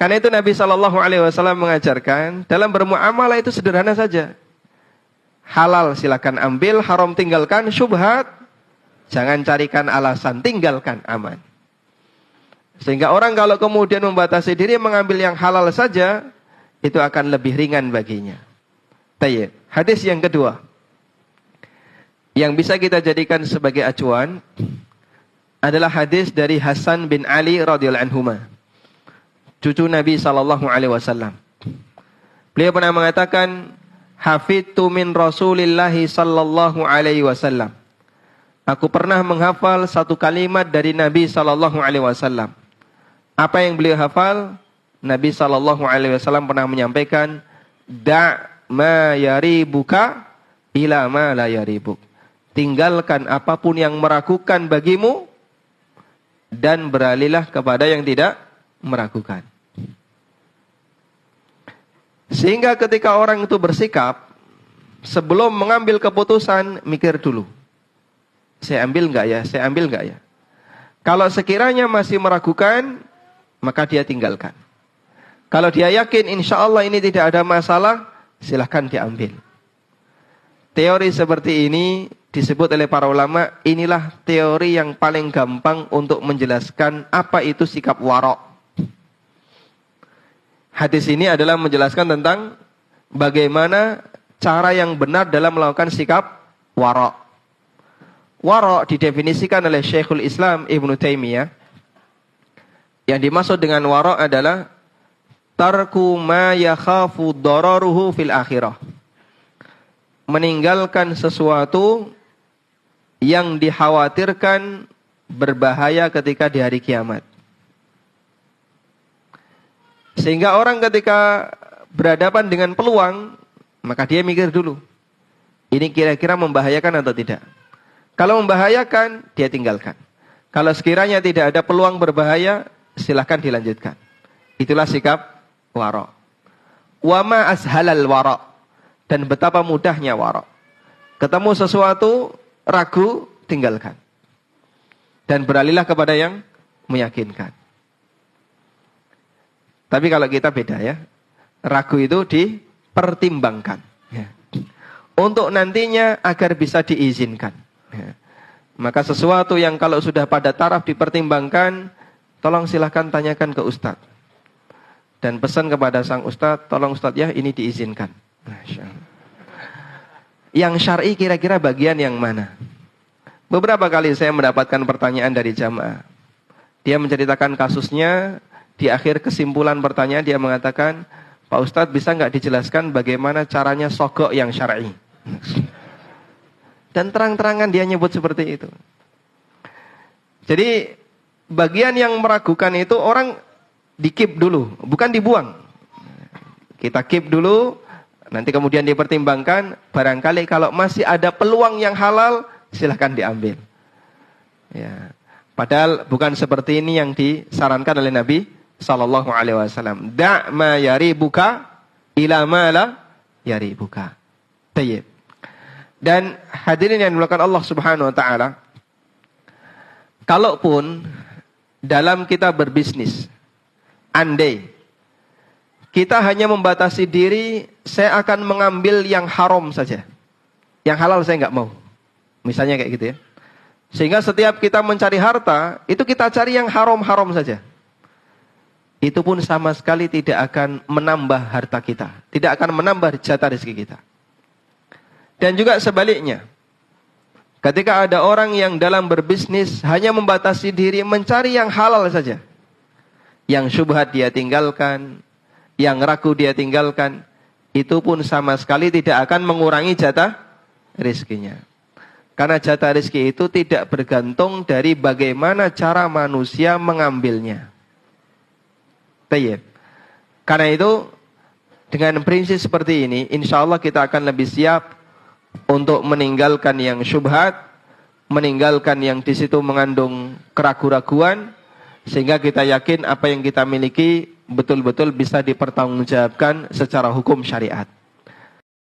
Karena itu Nabi SAW mengajarkan dalam bermuamalah itu sederhana saja. Halal silakan ambil, haram tinggalkan, syubhat jangan carikan alasan, tinggalkan, aman. Sehingga orang kalau kemudian membatasi diri mengambil yang halal saja, itu akan lebih ringan baginya. Tayyib. Hadis yang kedua yang bisa kita jadikan sebagai acuan adalah hadis dari Hasan bin Ali radhiyallahu anhuma, cucu Nabi SAW. Beliau pernah mengatakan, hafidtu min Rasulillahi sallallahu alaihi wasallam. Aku pernah menghafal satu kalimat dari Nabi sallallahu alaihi wasallam. Apa yang beliau hafal? Nabi sallallahu alaihi wasallam pernah menyampaikan, da' ma yaribuka ila ma la yaribuk. Tinggalkan apapun yang meragukan bagimu dan beralihlah kepada yang tidak meragukan. Sehingga ketika orang itu bersikap, sebelum mengambil keputusan, mikir dulu. Saya ambil enggak ya? Saya ambil enggak ya? Kalau sekiranya masih meragukan, maka dia tinggalkan. Kalau dia yakin insya Allah ini tidak ada masalah, silahkan diambil. Teori seperti ini disebut oleh para ulama, inilah teori yang paling gampang untuk menjelaskan apa itu sikap wara'. Hadis ini adalah menjelaskan tentang bagaimana cara yang benar dalam melakukan sikap wara'. Wara' didefinisikan oleh Syekhul Islam Ibnu Taimiyah. Yang dimaksud dengan wara' adalah tarku ma yakhafu dararuhu fil akhirah. Meninggalkan sesuatu yang dikhawatirkan berbahaya ketika di hari kiamat. Sehingga orang ketika berhadapan dengan peluang, maka dia mikir dulu, ini kira-kira membahayakan atau tidak. Kalau membahayakan, dia tinggalkan. Kalau sekiranya tidak ada peluang berbahaya, silahkan dilanjutkan. Itulah sikap wara'. Wa ma ashalal wara'. Dan betapa mudahnya wara'. Ketemu sesuatu, ragu, tinggalkan. Dan beralihlah kepada yang meyakinkan. Tapi kalau kita beda ya. Ragu itu dipertimbangkan. Ya. Untuk nantinya agar bisa diizinkan. Ya. Maka sesuatu yang kalau sudah pada taraf dipertimbangkan, tolong silahkan tanyakan ke Ustadz. Dan pesan kepada sang Ustadz, tolong Ustadz ya ini diizinkan. Masya Allah. Yang syar'i kira-kira bagian yang mana? Beberapa kali saya mendapatkan pertanyaan dari jamaah. Dia menceritakan kasusnya, di akhir kesimpulan pertanyaan dia mengatakan, Pak Ustadz bisa nggak dijelaskan bagaimana caranya sogok yang syar'i? Dan terang-terangan dia nyebut seperti itu. Jadi bagian yang meragukan itu orang di-keep dulu, bukan dibuang. Kita keep dulu, nanti kemudian dipertimbangkan, barangkali kalau masih ada peluang yang halal, silahkan diambil. Ya. Padahal bukan seperti ini yang disarankan oleh Nabi Sallallahu Alaihi Wasallam. Da' ma yaribuka ila ma la yaribuka. Tayyib. Dan hadirin yang dimuliakan Allah Subhanahu Wa Taala, kalaupun dalam kita berbisnis, andai kita hanya membatasi diri, saya akan mengambil yang haram saja, yang halal saya nggak mau. Misalnya kayak gitu ya. Sehingga setiap kita mencari harta, itu kita cari yang haram-haram saja. Itu pun sama sekali tidak akan menambah harta kita. Tidak akan menambah jatah rezeki kita. Dan juga sebaliknya. Ketika ada orang yang dalam berbisnis hanya membatasi diri mencari yang halal saja. Yang syubhat dia tinggalkan, yang ragu dia tinggalkan. Itu pun sama sekali tidak akan mengurangi jatah rezekinya. Karena jatah rezeki itu tidak bergantung dari bagaimana cara manusia mengambilnya. Tayyib. Karena itu, dengan prinsip seperti ini, insya Allah kita akan lebih siap untuk meninggalkan yang syubhat, meninggalkan yang di situ mengandung keraguan-raguan, sehingga kita yakin apa yang kita miliki betul-betul bisa dipertanggungjawabkan secara hukum syariat.